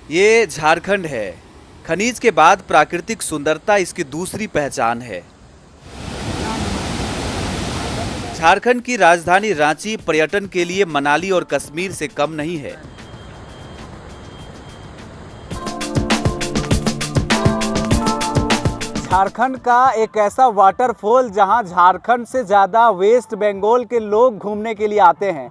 ये झारखंड है। खनिज के बाद प्राकृतिक सुंदरता इसकी दूसरी पहचान है। झारखंड की राजधानी रांची पर्यटन के लिए मनाली और कश्मीर से कम नहीं है। झारखंड का एक ऐसा वाटरफॉल जहां झारखंड से ज़्यादा वेस्ट बंगाल के लोग घूमने के लिए आते हैं।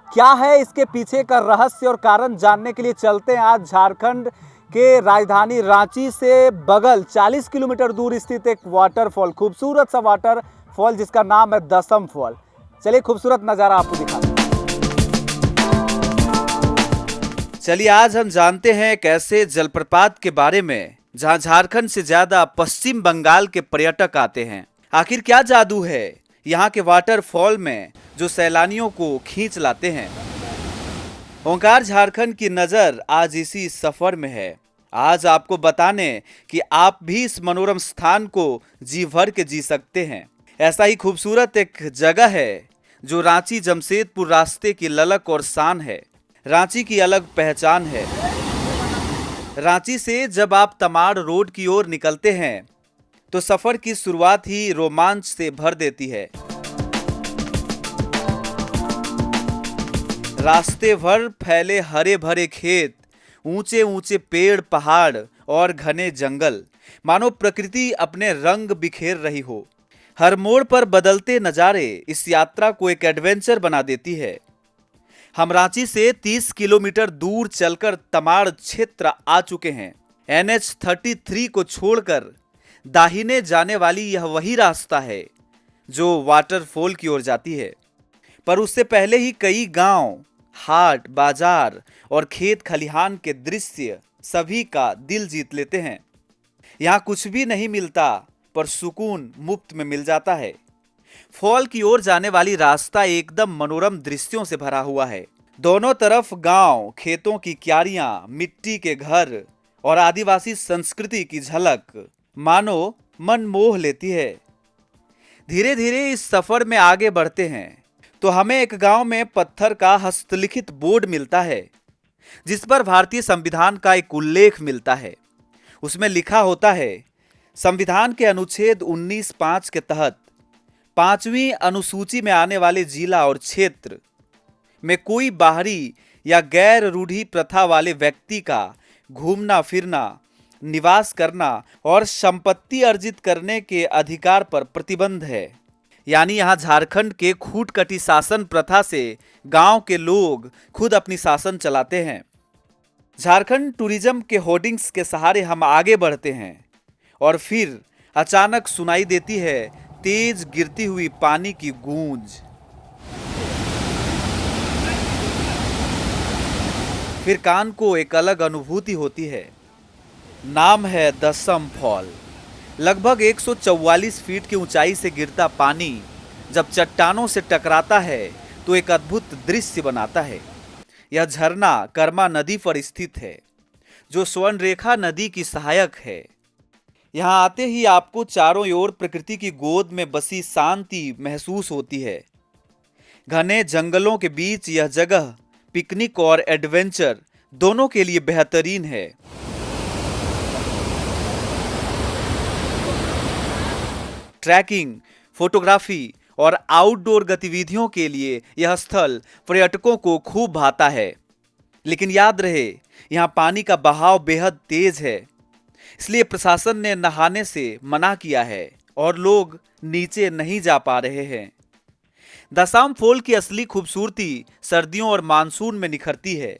क्या है इसके पीछे का रहस्य और कारण जानने के लिए चलते हैं आज झारखंड के राजधानी रांची से बगल 40 किलोमीटर दूर स्थित एक वाटरफॉल, खूबसूरत सा वाटरफॉल जिसका नाम है दसम फॉल। चलिए खूबसूरत नज़ारा आपको दिखाते हैं। चलिए आज हम जानते हैं एक ऐसे जलप्रपात के बारे में जहां झारखंड से ज्यादा पश्चिम बंगाल के पर्यटक आते हैं। आखिर क्या जादू है यहाँ के वाटरफॉल में जो सैलानियों को खींच लाते हैं। ओंकार झारखंड की नजर आज इसी सफर में है। आज आपको बताने कि आप भी इस मनोरम स्थान को जी भर के जी सकते हैं। ऐसा ही खूबसूरत एक जगह है जो रांची जमशेदपुर रास्ते की ललक और शान है। रांची की अलग पहचान है। रांची से जब आप तमाड़ रोड की ओर निकलते हैं तो सफर की शुरुआत ही रोमांच से भर देती है। रास्ते भर फैले हरे भरे खेत, ऊंचे ऊंचे पेड़, पहाड़ और घने जंगल, मानो प्रकृति अपने रंग बिखेर रही हो। हर मोड़ पर बदलते नज़ारे इस यात्रा को एक एडवेंचर बना देती है। हम रांची से 30 किलोमीटर दूर चलकर तमाड़ क्षेत्र आ चुके हैं। NH-33 को छोड़कर दाहिने जाने वाली यह वही रास्ता है जो वाटरफॉल की ओर जाती है। पर उससे पहले ही कई गांव, हाट, बाजार और खेत खलिहान के दृश्य सभी का दिल जीत लेते हैं। यहाँ कुछ भी नहीं मिलता पर सुकून मुफ्त में मिल जाता है। फॉल की ओर जाने वाली रास्ता एकदम मनोरम दृश्यों से भरा हुआ है। दोनों तरफ गांव, खेतों की क्यारियां, मिट्टी के घर और आदिवासी संस्कृति की झलक मानो मन मोह लेती है। धीरे धीरे इस सफर में आगे बढ़ते हैं तो हमें एक गांव में पत्थर का हस्तलिखित बोर्ड मिलता है जिस पर भारतीय संविधान का एक उल्लेख मिलता है। उसमें लिखा होता है, संविधान के अनुच्छेद 19(5) के तहत 5वीं अनुसूची में आने वाले जिला और क्षेत्र में कोई बाहरी या गैर रूढ़ी प्रथा वाले व्यक्ति का घूमना फिरना, निवास करना और संपत्ति अर्जित करने के अधिकार पर प्रतिबंध है। यानी यहाँ झारखंड के खूटकटी शासन प्रथा से गांव के लोग खुद अपनी शासन चलाते हैं। झारखंड टूरिज्म के होर्डिंग्स के सहारे हम आगे बढ़ते हैं और फिर अचानक सुनाई देती है तेज गिरती हुई पानी की गूंज। फिर कान को एक अलग अनुभूति होती है। नाम है दसम फॉल। लगभग 144 फीट की ऊंचाई से गिरता पानी जब चट्टानों से टकराता है तो एक अद्भुत दृश्य बनाता है। यह झरना कर्मा नदी पर स्थित है जो स्वर्णरेखा नदी की सहायक है। यहाँ आते ही आपको चारों ओर प्रकृति की गोद में बसी शांति महसूस होती है। घने जंगलों के बीच यह जगह पिकनिक और एडवेंचर दोनों के लिए बेहतरीन है। ट्रैकिंग, फोटोग्राफी और आउटडोर गतिविधियों के लिए यह स्थल पर्यटकों को खूब भाता है। लेकिन याद रहे, यहाँ पानी का बहाव बेहद तेज है, इसलिए प्रशासन ने नहाने से मना किया है और लोग नीचे नहीं जा पा रहे हैं। दसम फॉल की असली खूबसूरती सर्दियों और मानसून में निखरती है।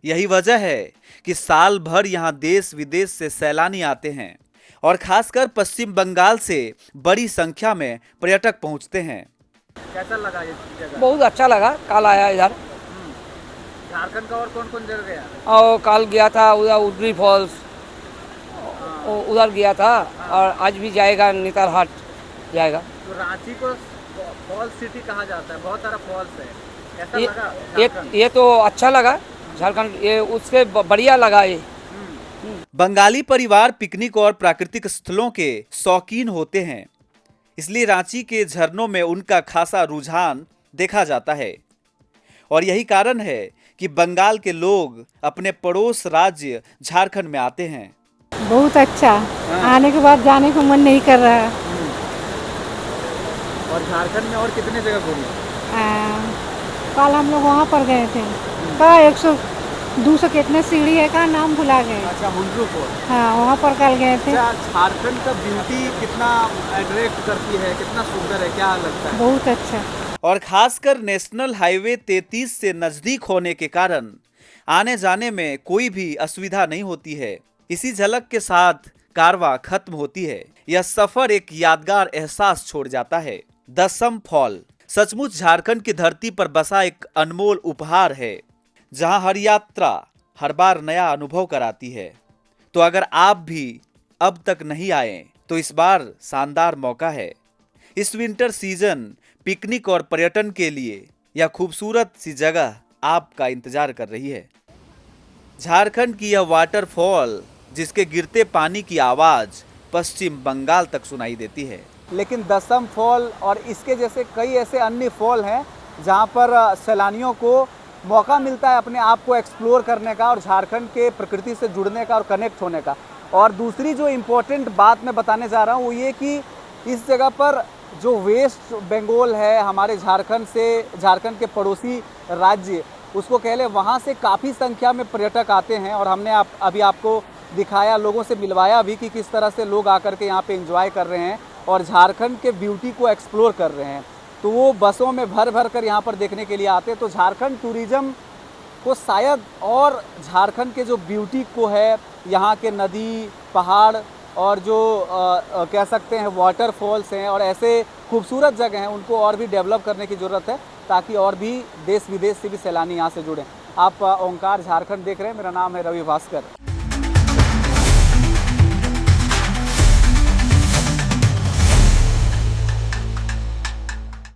यही वजह है कि साल भर यहाँ देश विदेश से सैलानी आते हैं और खासकर पश्चिम बंगाल से बड़ी संख्या में पर्यटक पहुँचते हैं। कैसा लगा ये जगह? बहुत अच्छा लगा। कल आया इधर। झारखंड का और कौन कौन जगह गया? और कल गया था उधर उदरी फॉल्स, उधर गया था और आज भी जाएगा, नेतार हाट जाएगा। तो रांची को फॉल सिटी कहा जाता है, बहुत सारा फॉल्स है। कैसा लगा? ये तो अच्छा लगा झारखंड, ये उससे बढ़िया लगा ये। बंगाली परिवार पिकनिक और प्राकृतिक स्थलों के शौकीन होते हैं, इसलिए रांची के झरनों में उनका खासा रुझान देखा जाता है। और यही कारण है कि बंगाल के लोग अपने पड़ोस राज्य झारखंड में आते हैं। बहुत अच्छा। आने के बाद जाने को मन नहीं कर रहा। और झारखंड में और कितने जगह घूमे? कल हम लोग वहाँ पर गए थे। का 100-200 कितने सीढ़ी है का नाम भुला गए। अच्छा, हुंड्रू फोर्ट। हाँ, वहाँ पर कल गए थे। अच्छा, झारखंड का ब्यूटी कितना अट्रैक्ट करती है, कितना सुंदर है, क्या लगता है? बहुत अच्छा। और खासकर नेशनल हाईवे 33 से नजदीक होने के कारण आने जाने में कोई भी असुविधा नहीं होती है। इसी झलक के साथ कारवां खत्म होती है। यह सफर एक यादगार एहसास छोड़ जाता है। दसम फॉल सचमुच झारखंड की धरती पर बसा एक अनमोल उपहार है, जहां हर यात्रा हर बार नया अनुभव कराती है। तो अगर आप भी अब तक नहीं आए तो इस बार शानदार मौका है। इस विंटर सीजन पिकनिक और पर्यटन के लिए यह खूबसूरत सी जगह आपका इंतजार कर रही है। झारखंड की यह वाटरफॉल जिसके गिरते पानी की आवाज पश्चिम बंगाल तक सुनाई देती है। लेकिन दसम फॉल और इसके जैसे कई ऐसे अन्य फॉल हैं जहां पर सैलानियों को मौका मिलता है अपने आप को एक्सप्लोर करने का और झारखंड के प्रकृति से जुड़ने का और कनेक्ट होने का। और दूसरी जो इम्पोर्टेंट बात मैं बताने जा रहा हूँ वो ये कि इस जगह पर जो वेस्ट बंगाल है हमारे झारखंड के पड़ोसी राज्य, उसको कह ले, वहाँ से काफ़ी संख्या में पर्यटक आते हैं। और हमने अभी आपको दिखाया, लोगों से मिलवाया भी कि किस तरह से लोग आकर के यहाँ पे एंजॉय कर रहे हैं और झारखंड के ब्यूटी को एक्सप्लोर कर रहे हैं। तो वो बसों में भर भर कर यहाँ पर देखने के लिए आते हैं। तो झारखंड टूरिज़्म को शायद और झारखंड के जो ब्यूटी को है, यहाँ के नदी, पहाड़ और जो कह सकते हैं वाटरफॉल्स हैं और ऐसे खूबसूरत जगह हैं, उनको और भी डेवलप करने की ज़रूरत है ताकि और भी देश विदेश से भी सैलानी यहाँ से जुड़ें। आप ओंकार झारखंड देख रहे हैं। मेरा नाम है रवि भास्कर।